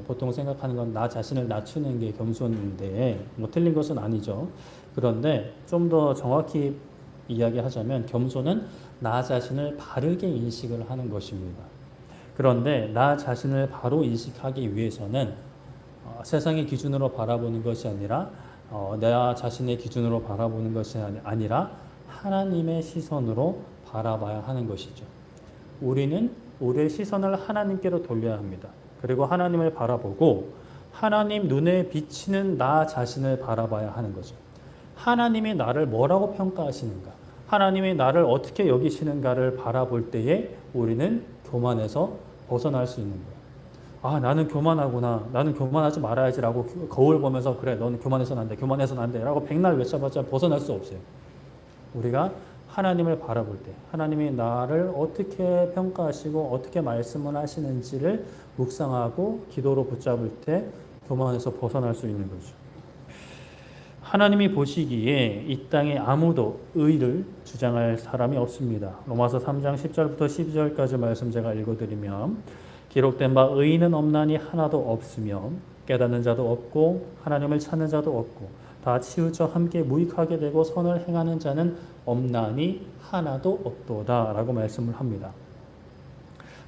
보통 생각하는 건 나 자신을 낮추는 게 겸손인데 틀린 것은 아니죠. 그런데 좀 더 정확히 이야기하자면 겸손은 나 자신을 바르게 인식을 하는 것입니다. 그런데 나 자신을 바로 인식하기 위해서는 세상의 기준으로 바라보는 것이 아니라 나 자신의 기준으로 바라보는 것이 아니라 하나님의 시선으로 바라봐야 하는 것이죠. 우리는 우리의 시선을 하나님께로 돌려야 합니다. 그리고 하나님을 바라보고 하나님 눈에 비치는 나 자신을 바라봐야 하는 거죠. 하나님이 나를 뭐라고 평가하시는가? 하나님이 나를 어떻게 여기시는가를 바라볼 때에 우리는 교만에서 벗어날 수 있는 거예요. 나는 교만하구나. 나는 교만하지 말아야지라고 거울 보면서 그래, 너는 교만해서는 안 돼. 교만해서는 안 돼. 라고 백날 외쳐봤자 벗어날 수 없어요. 우리가 하나님을 바라볼 때 하나님이 나를 어떻게 평가하시고 어떻게 말씀을 하시는지를 묵상하고 기도로 붙잡을 때 교만에서 벗어날 수 있는 거죠. 하나님이 보시기에 이 땅에 아무도 의를 주장할 사람이 없습니다. 로마서 3장 10절부터 12절까지 말씀 제가 읽어드리면 기록된 바 의인은 없나니 하나도 없으며 깨닫는 자도 없고 하나님을 찾는 자도 없고 다 치우쳐 함께 무익하게 되고 선을 행하는 자는 없나니 하나도 없도다 라고 말씀을 합니다.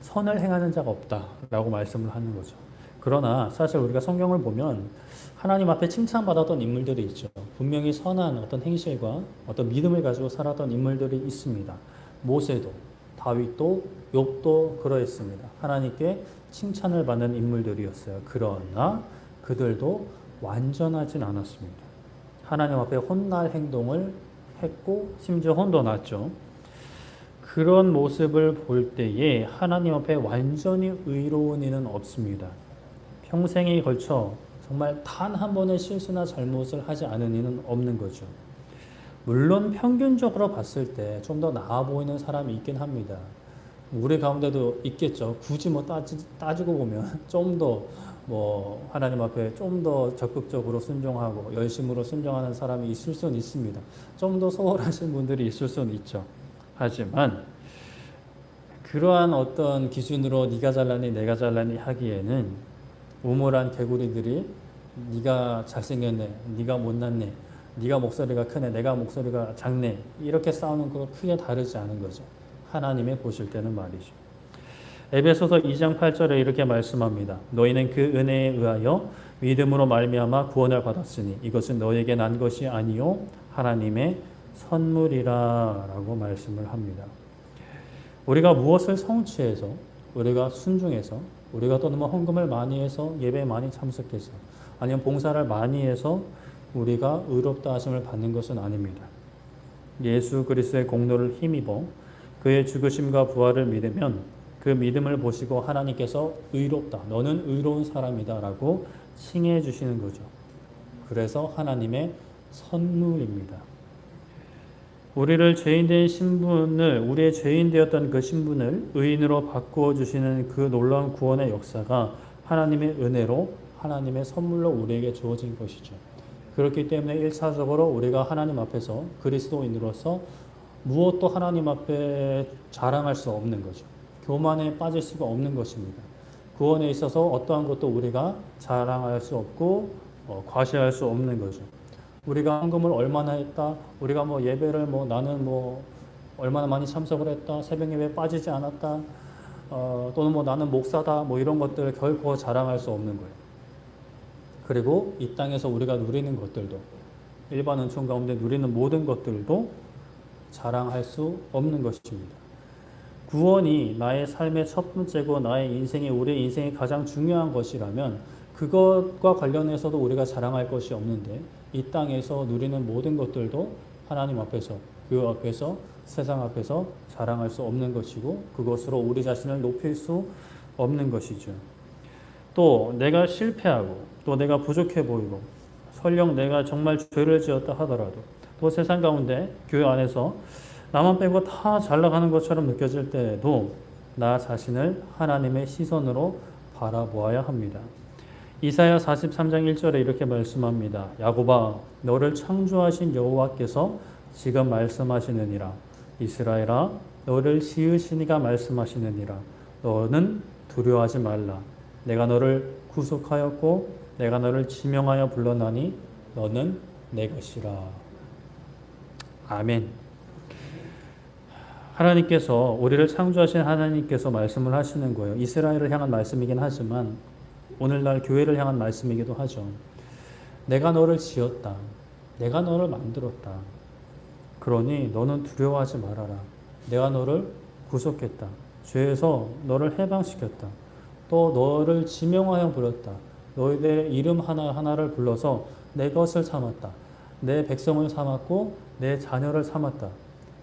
선을 행하는 자가 없다 라고 말씀을 하는 거죠. 그러나 사실 우리가 성경을 보면 하나님 앞에 칭찬받았던 인물들이 있죠. 분명히 선한 어떤 행실과 어떤 믿음을 가지고 살았던 인물들이 있습니다. 모세도, 다윗도, 욥도 그러했습니다. 하나님께 칭찬을 받는 인물들이었어요. 그러나 그들도 완전하진 않았습니다. 하나님 앞에 혼날 행동을 했고 심지어 혼도 났죠. 그런 모습을 볼 때에 하나님 앞에 완전히 의로운 이는 없습니다. 평생에 걸쳐 정말 단 한 번의 실수나 잘못을 하지 않은 이는 없는 거죠. 물론 평균적으로 봤을 때 좀 더 나아 보이는 사람이 있긴 합니다. 우리 가운데도 있겠죠. 굳이 뭐 따지고 보면 좀 더 뭐 하나님 앞에 좀 더 적극적으로 순종하고 열심으로 순종하는 사람이 있을 수는 있습니다. 좀 더 소홀하신 분들이 있을 수는 있죠. 하지만 그러한 어떤 기준으로 네가 잘나니 내가 잘나니 하기에는 우물한 개구리들이 네가 잘생겼네, 네가 못났네, 네가 목소리가 크네, 내가 목소리가 작네 이렇게 싸우는 거 크게 다르지 않은 거죠. 하나님의 보실 때는 말이죠. 에베소서 2장 8절에 이렇게 말씀합니다. 너희는 그 은혜에 의하여 믿음으로 말미암아 구원을 받았으니 이것은 너에게 난 것이 아니요 하나님의 선물이라라고 말씀을 합니다. 우리가 무엇을 성취해서 우리가 순종해서 우리가 또 뭐 헌금을 많이 해서 예배에 많이 참석해서 아니면 봉사를 많이 해서 우리가 의롭다 하심을 받는 것은 아닙니다. 예수 그리스도의 공로를 힘입어 그의 죽으심과 부활을 믿으면 그 믿음을 보시고 하나님께서 의롭다, 너는 의로운 사람이다 라고 칭해 주시는 거죠. 그래서 하나님의 선물입니다. 우리를 죄인된 신분을, 우리의 죄인 되었던 그 신분을 의인으로 바꾸어 주시는 그 놀라운 구원의 역사가 하나님의 은혜로, 하나님의 선물로 우리에게 주어진 것이죠. 그렇기 때문에 1차적으로 우리가 하나님 앞에서 그리스도인으로서 무엇도 하나님 앞에 자랑할 수 없는 거죠. 교만에 빠질 수가 없는 것입니다. 구원에 있어서 어떠한 것도 우리가 자랑할 수 없고 과시할 수 없는 거죠. 우리가 헌금을 얼마나 했다, 우리가 뭐 예배를 뭐 나는 뭐 얼마나 많이 참석을 했다, 새벽 예배에 빠지지 않았다, 또는 뭐 나는 목사다, 뭐 이런 것들 결코 자랑할 수 없는 거예요. 그리고 이 땅에서 우리가 누리는 것들도, 일반 은총 가운데 누리는 모든 것들도 자랑할 수 없는 것입니다. 구원이 나의 삶의 첫 번째고 나의 인생의, 우리의 인생의 가장 중요한 것이라면 그것과 관련해서도 우리가 자랑할 것이 없는데 이 땅에서 누리는 모든 것들도 하나님 앞에서, 그 앞에서, 세상 앞에서 자랑할 수 없는 것이고 그것으로 우리 자신을 높일 수 없는 것이죠. 또 내가 실패하고 또 내가 부족해 보이고 설령 내가 정말 죄를 지었다 하더라도 또 세상 가운데 교회 안에서 나만 빼고 다 잘 나가는 것처럼 느껴질 때에도 나 자신을 하나님의 시선으로 바라보아야 합니다. 이사야 43장 1절에 이렇게 말씀합니다. 야곱아 너를 창조하신 여호와께서 지금 말씀하시느니라. 이스라엘아 너를 지으신 이가 말씀하시느니라. 너는 두려워하지 말라. 내가 너를 구속하였고 내가 너를 지명하여 불러나니 너는 내 것이라. 아멘. 하나님께서, 우리를 창조하신 하나님께서 말씀을 하시는 거예요. 이스라엘을 향한 말씀이긴 하지만 오늘날 교회를 향한 말씀이기도 하죠. 내가 너를 지었다. 내가 너를 만들었다. 그러니 너는 두려워하지 말아라. 내가 너를 구속했다. 죄에서 너를 해방시켰다. 또 너를 지명하여 부렸다. 너희들의 이름 하나하나를 불러서 내 것을 삼았다. 내 백성을 삼았고 내 자녀를 삼았다.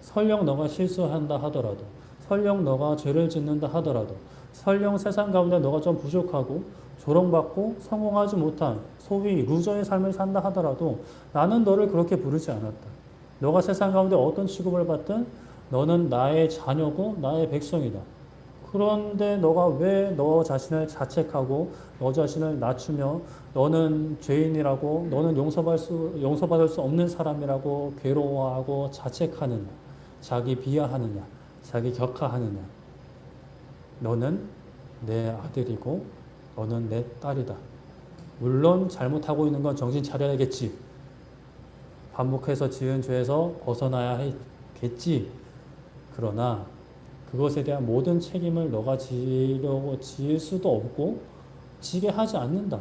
설령 너가 실수한다 하더라도, 설령 너가 죄를 짓는다 하더라도, 설령 세상 가운데 너가 좀 부족하고 조롱받고 성공하지 못한 소위 루저의 삶을 산다 하더라도 나는 너를 그렇게 부르지 않았다. 너가 세상 가운데 어떤 취급을 받든 너는 나의 자녀고 나의 백성이다. 그런데 너가 왜 너 자신을 자책하고 너 자신을 낮추며 너는 죄인이라고, 너는 용서받을 수 없는 사람이라고 괴로워하고 자책하느냐, 자기 비하하느냐, 자기 격하하느냐. 너는 내 아들이고 너는 내 딸이다. 물론 잘못하고 있는 건 정신 차려야겠지. 반복해서 지은 죄에서 벗어나야 겠지. 그러나 그것에 대한 모든 책임을 너가 지을 수도 없고 지게 하지 않는다.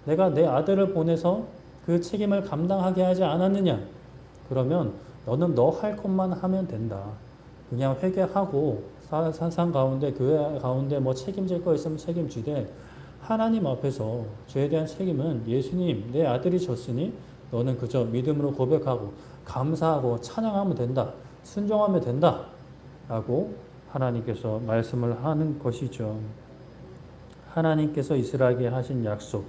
내가 내 아들을 보내서 그 책임을 감당하게 하지 않았느냐? 그러면 너는 너 할 것만 하면 된다. 그냥 회개하고 사상 가운데 교회 가운데 뭐 책임질 거 있으면 책임지되 하나님 앞에서 죄에 대한 책임은 예수님 내 아들이 졌으니 너는 그저 믿음으로 고백하고 감사하고 찬양하면 된다. 순종하면 된다. 라고 하나님께서 말씀을 하는 것이죠. 하나님께서 이스라엘에게 하신 약속,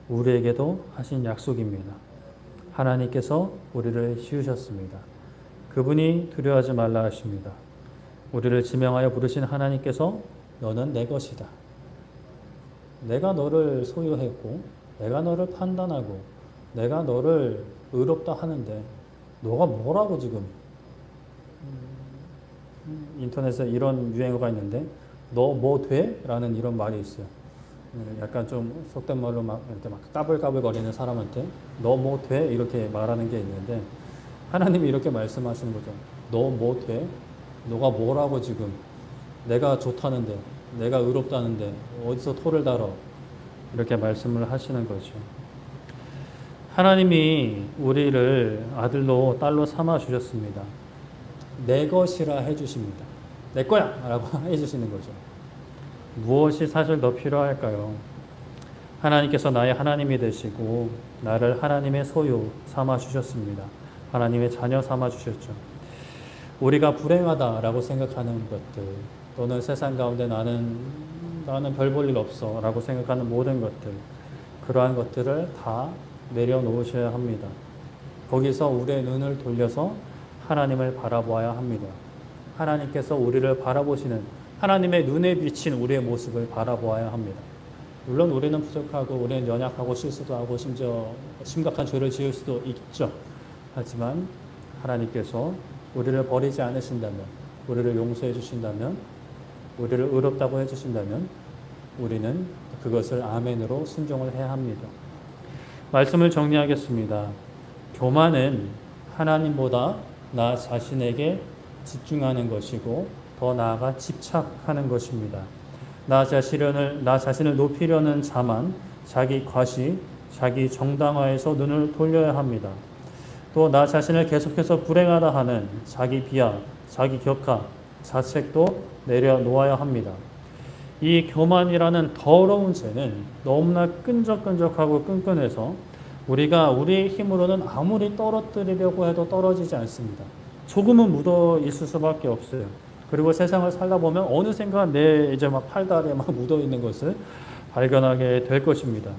우리에게도 하신 약속입니다. 하나님께서 우리를 씌우셨습니다. 그분이 두려워하지 말라 하십니다. 우리를 지명하여 부르신 하나님께서 너는 내 것이다. 내가 너를 소유했고 내가 너를 판단하고 내가 너를 의롭다 하는데 너가 뭐라고 지금 인터넷에 이런 유행어가 있는데 너 뭐 돼? 라는 이런 말이 있어요. 약간 좀 속된 말로 막 이렇게 막 까불까불거리는 사람한테 너 뭐 돼? 이렇게 말하는 게 있는데 하나님이 이렇게 말씀하시는 거죠. 너 뭐 돼? 너가 뭐라고 지금 내가 좋다는데 내가 의롭다는데 어디서 토를 달어? 이렇게 말씀을 하시는 거죠. 하나님이 우리를 아들로 딸로 삼아 주셨습니다. 내 것이라 해주십니다. 내 거야! 라고 해주시는 거죠. 무엇이 사실 더 필요할까요? 하나님께서 나의 하나님이 되시고 나를 하나님의 소유 삼아 주셨습니다. 하나님의 자녀 삼아 주셨죠. 우리가 불행하다라고 생각하는 것들 또는 세상 가운데 나는 별 볼 일 없어 라고 생각하는 모든 것들 그러한 것들을 다 내려놓으셔야 합니다. 거기서 우리의 눈을 돌려서 하나님을 바라보아야 합니다. 하나님께서 우리를 바라보시는 하나님의 눈에 비친 우리의 모습을 바라보아야 합니다. 물론 우리는 부족하고 우리는 연약하고 실수도 하고 심지어 심각한 죄를 지을 수도 있죠. 하지만 하나님께서 우리를 버리지 않으신다면 우리를 용서해 주신다면 우리를 의롭다고 해주신다면 우리는 그것을 아멘으로 순종을 해야 합니다. 말씀을 정리하겠습니다. 교만은 하나님보다 나 자신에게 집중하는 것이고 더 나아가 집착하는 것입니다. 나 자신을 높이려는 자만 자기 과시, 자기 정당화에서 눈을 돌려야 합니다. 또 나 자신을 계속해서 불행하다 하는 자기 비하, 자기 격하, 자책도 내려놓아야 합니다. 이 교만이라는 더러운 죄는 너무나 끈적끈적하고 끈끈해서 우리가 우리의 힘으로는 아무리 떨어뜨리려고 해도 떨어지지 않습니다. 조금은 묻어 있을 수밖에 없어요. 그리고 세상을 살다 보면 어느샌가 내 이제 막 팔다리에 막 묻어 있는 것을 발견하게 될 것입니다.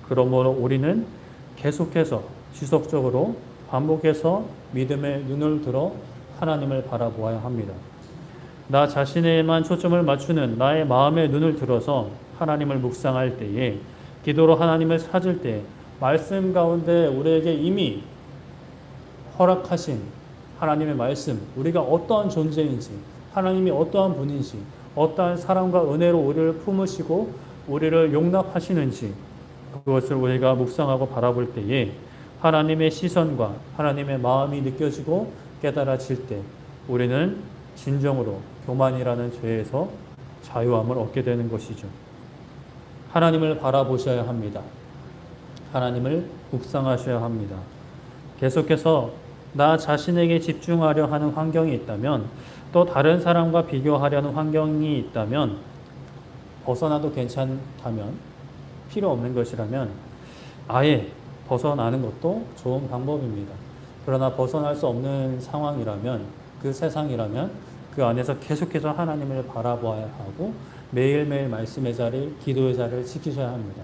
그러므로 우리는 계속해서 지속적으로 반복해서 믿음의 눈을 들어 하나님을 바라보아야 합니다. 나 자신에만 초점을 맞추는 나의 마음의 눈을 들어서 하나님을 묵상할 때에 기도로 하나님을 찾을 때 말씀 가운데 우리에게 이미 허락하신 하나님의 말씀, 우리가 어떠한 존재인지, 하나님이 어떠한 분인지, 어떠한 사랑과 은혜로 우리를 품으시고 우리를 용납하시는지 그것을 우리가 묵상하고 바라볼 때에 하나님의 시선과 하나님의 마음이 느껴지고 깨달아질 때 우리는 진정으로 교만이라는 죄에서 자유함을 얻게 되는 것이죠. 하나님을 바라보셔야 합니다. 하나님을 묵상하셔야 합니다. 계속해서 나 자신에게 집중하려 하는 환경이 있다면 또 다른 사람과 비교하려는 환경이 있다면 벗어나도 괜찮다면 필요 없는 것이라면 아예 벗어나는 것도 좋은 방법입니다. 그러나 벗어날 수 없는 상황이라면 그 세상이라면 그 안에서 계속해서 하나님을 바라보아야 하고 매일매일 말씀의 자리, 기도의 자리를 지키셔야 합니다.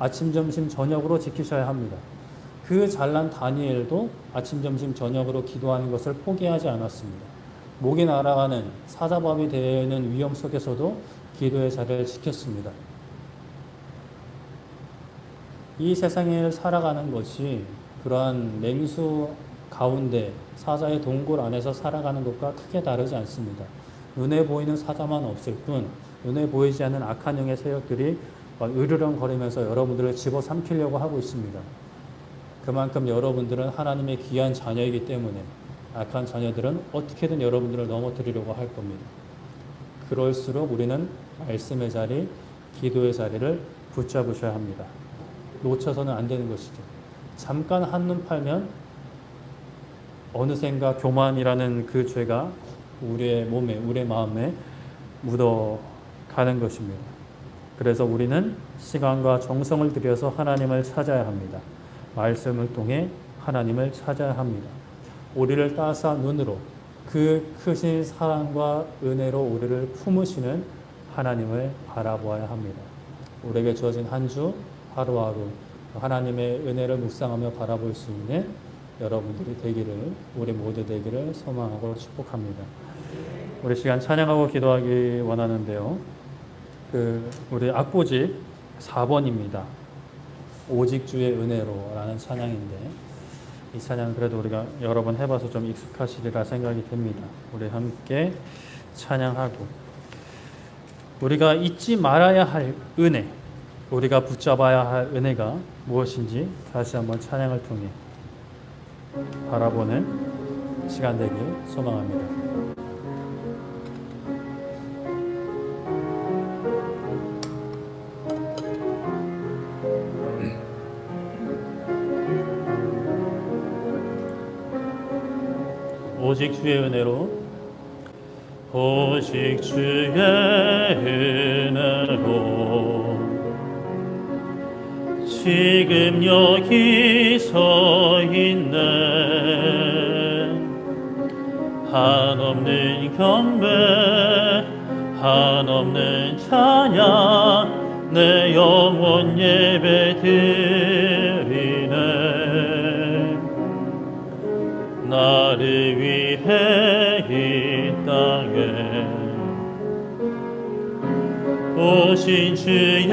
아침, 점심, 저녁으로 지키셔야 합니다. 그 잘난 다니엘도 아침, 점심, 저녁으로 기도하는 것을 포기하지 않았습니다. 목이 날아가는 사자밥이 되는 위험 속에서도 기도의 자리를 지켰습니다. 이 세상을 살아가는 것이 그러한 맹수 가운데 사자의 동굴 안에서 살아가는 것과 크게 다르지 않습니다. 눈에 보이는 사자만 없을 뿐 눈에 보이지 않는 악한 영의 세력들이 으르렁거리면서 여러분들을 집어삼키려고 하고 있습니다. 그만큼 여러분들은 하나님의 귀한 자녀이기 때문에 악한 자녀들은 어떻게든 여러분들을 넘어뜨리려고 할 겁니다. 그럴수록 우리는 말씀의 자리, 기도의 자리를 붙잡으셔야 합니다. 놓쳐서는 안 되는 것이죠. 잠깐 한눈 팔면 어느샌가 교만이라는 그 죄가 우리의 몸에, 우리의 마음에 묻어가는 것입니다. 그래서 우리는 시간과 정성을 들여서 하나님을 찾아야 합니다. 말씀을 통해 하나님을 찾아야 합니다. 우리를 따스한 눈으로 그 크신 사랑과 은혜로 우리를 품으시는 하나님을 바라보아야 합니다. 우리에게 주어진 한 주 하루하루 하나님의 은혜를 묵상하며 바라볼 수 있는 여러분들이 되기를, 우리 모두 되기를 소망하고 축복합니다. 우리 시간 찬양하고 기도하기 원하는데요. 우리 악보집 4번입니다. 오직 주의 은혜로라는 찬양인데, 이 찬양 그래도 우리가 여러 번 해봐서 좀 익숙하시리라 생각이 됩니다. 우리 함께 찬양하고, 우리가 잊지 말아야 할 은혜, 우리가 붙잡아야 할 은혜가 무엇인지 다시 한번 찬양을 통해 바라보는 시간 되길 소망합니다. 오직 주의 은혜로, 오직 주의 은혜로 지금 여기 서 있네. 한없는 경배, 한없는 찬양, 내 영혼 예배 드리네. 나를 위해 이 땅에 오신 주의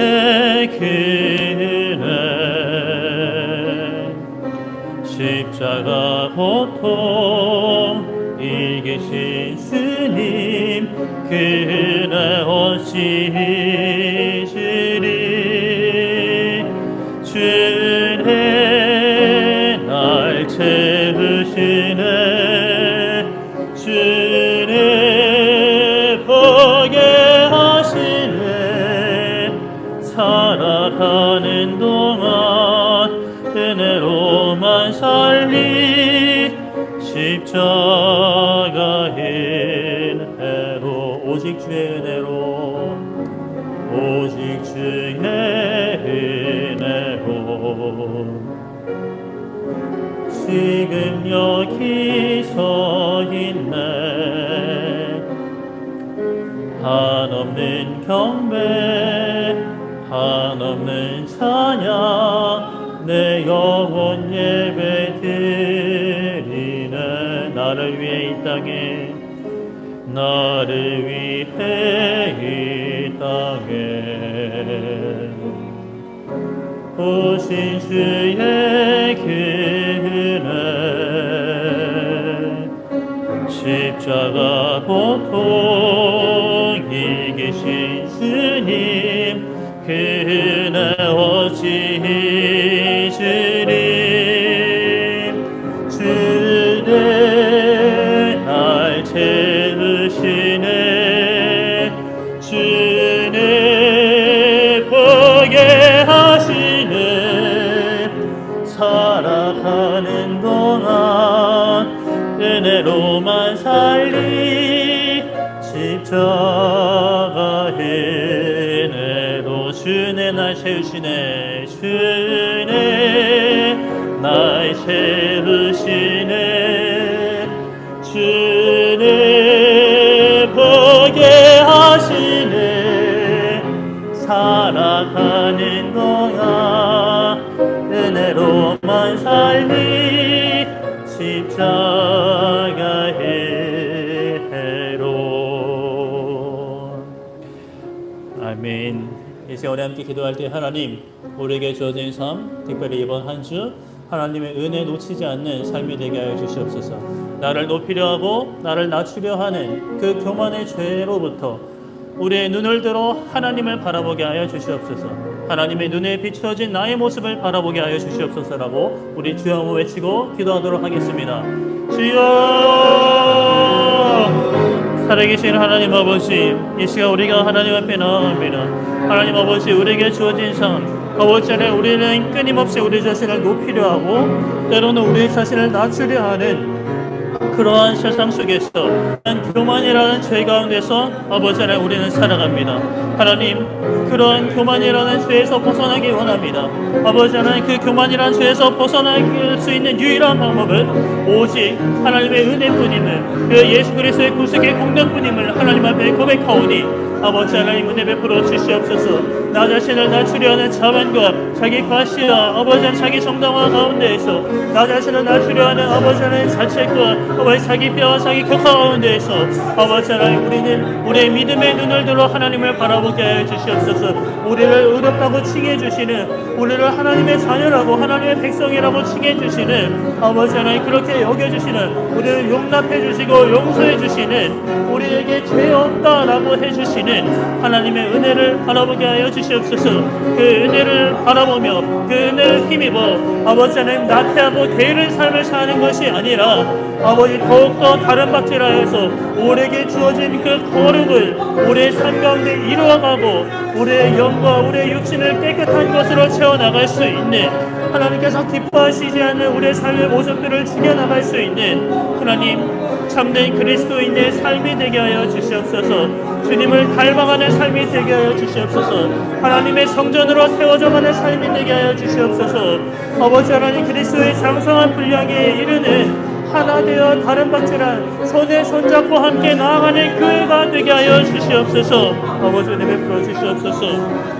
은혜, 십자가 고통 이기신 주님, 그 은혜 어찌시리. 주 은혜 날 채우시네. 주 은혜 보게 하시네. 살아가는 동안 은혜로만 살리. 십자가의 은혜로, 오직 주의 은혜로, 오직 주의 은혜로 지금 여기 서 있네. 한없는 경배, 한없는 찬양, 내 영혼 예배 드리네. 나를 위해 이 땅에, 나를 위해 이 땅에 오신 주의 은혜, 십자가 고통 이기신 주님, 그 은혜 어찌시리. 주 은혜 날 채우시네. 주 은혜 보게 하시네. 살아가는 동안 은혜로만 살리. 십자가의 은혜로 주 은혜 날 채우시네. 주 은혜 날 채우시네. 주 은혜 보게 하시네. 살아가는 동안 은혜로만 살리. 십자가의 해로. 아멘. 이 시간에 함께 기도할 때 하나님, 우리에게 주어진 삶, 특별히 이번 한 주 하나님의 은혜 놓치지 않는 삶이 되게 하여 주시옵소서. 나를 높이려 하고 나를 낮추려 하는 그 교만의 죄로부터 우리의 눈을 들어 하나님을 바라보게 하여 주시옵소서. 하나님의 눈에 비추어진 나의 모습을 바라보게 하여 주시옵소서라고 우리 주여 한번 외치고 기도하도록 하겠습니다. 주여, 살아계신 하나님 아버지, 이 시간 우리가 하나님 앞에 나아갑니다. 하나님 아버지, 우리에게 주어진 삶, 아버지 안에 우리는 끊임없이 우리 자신을 높이려 하고 때로는 우리 자신을 낮추려 하는 그러한 세상 속에서 교만이라는 죄 가운데서 아버지 안에 우리는 살아갑니다. 하나님, 그러한 교만이라는 죄에서 벗어나기 원합니다. 아버지 하나님, 그 교만이라는 죄에서 벗어날 수 있는 유일한 방법은 오직 하나님의 은혜뿐임을, 그 예수 그리스도의 구속의 공덕뿐임을 하나님 앞에 고백하오니 아버지 하나님 은혜 베풀어 주시옵소서. 나 자신을 낮추려 하는 자만과 자기 과시와 아버지 하나님 자기 정당화 가운데에서 나 자신을 낮추려 하는 아버지 하나님 자책과 아버지 자기 뼈와 자기 격화 가운데에서 아버지 하나님 우리는 우리의 믿음의 눈을 들어 하나님을 바라보게 하여 주시옵소서. 우리를 의롭다고 칭해 주시는, 우리를 하나님의 자녀라고 하나님의 백성이라고 칭해 주시는 아버지 하나님, 그렇게 여겨 주시는, 우리를 용납해 주시고 용서해 주시는, 우리에게 죄 없다라고 해 주시는 하나님의 은혜를 바라보게 하여 주시옵소서. 그 은혜를 바라보며 그 은혜를 힘입어 아버지 하나님 나태하고 게으른 삶을 사는 것이 아니라 아버지 더욱더 다른 박질하여서 우리에게 주어진 그 거룩을 우리의 삶 가운데 이루어가고 우리의 영과 우리의 육신을 깨끗한 것으로 채워나갈 수 있는, 하나님께서 기뻐하시지 않는 우리의 삶의 모습들을 죽여나갈 수 있는 하나님 참된 그리스도인의 삶이 되게 하여 주시옵소서. 주님을 닮아가는 삶이 되게 하여 주시옵소서. 하나님의 성전으로 세워져가는 삶이 되게 하여 주시옵소서. 아버지 하나님, 그리스도의 장성한 분량에 이르는 하나 되어 다른 박질한 손에 손잡고 함께 나아가는 교회가 되게 하여 주시옵소서. 아버지 은혜 베풀어 주시옵소서.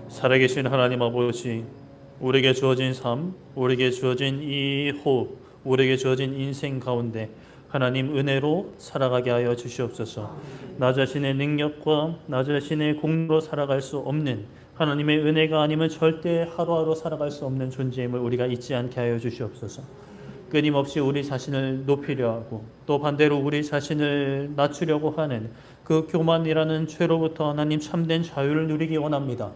살아계신 하나님 아버지, 우리에게 주어진 삶, 우리에게 주어진 이 호흡, 우리에게 주어진 인생 가운데 하나님 은혜로 살아가게 하여 주시옵소서. 나 자신의 능력과 나 자신의 공로로 살아갈 수 없는, 하나님의 은혜가 아니면 절대 하루하루 살아갈 수 없는 존재임을 우리가 잊지 않게 하여 주시옵소서. 끊임없이 우리 자신을 높이려 하고 또 반대로 우리 자신을 낮추려고 하는 그 교만이라는 죄로부터 하나님 참된 자유를 누리기 원합니다.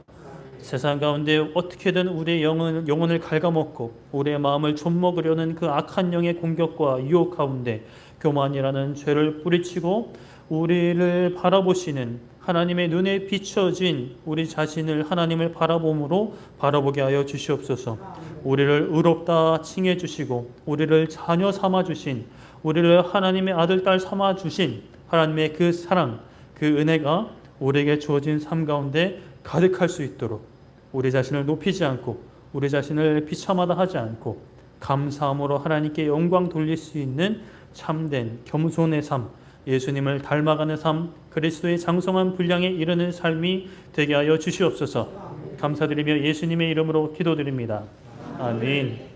세상 가운데 어떻게든 우리의 영혼을 갉아먹고 우리의 마음을 좀먹으려는 그 악한 영의 공격과 유혹 가운데 교만이라는 죄를 뿌리치고 우리를 바라보시는 하나님의 눈에 비춰진 우리 자신을 하나님을 바라봄으로 바라보게 하여 주시옵소서. 우리를 의롭다 칭해 주시고 우리를 자녀 삼아 주신, 우리를 하나님의 아들 딸 삼아 주신 하나님의 그 사랑, 그 은혜가 우리에게 주어진 삶 가운데 가득할 수 있도록 우리 자신을 높이지 않고 우리 자신을 비참하다 하지 않고 감사함으로 하나님께 영광 돌릴 수 있는 참된 겸손의 삶, 예수님을 닮아가는 삶, 그리스도의 장성한 분량에 이르는 삶이 되게 하여 주시옵소서. 감사드리며 예수님의 이름으로 기도드립니다. 아멘.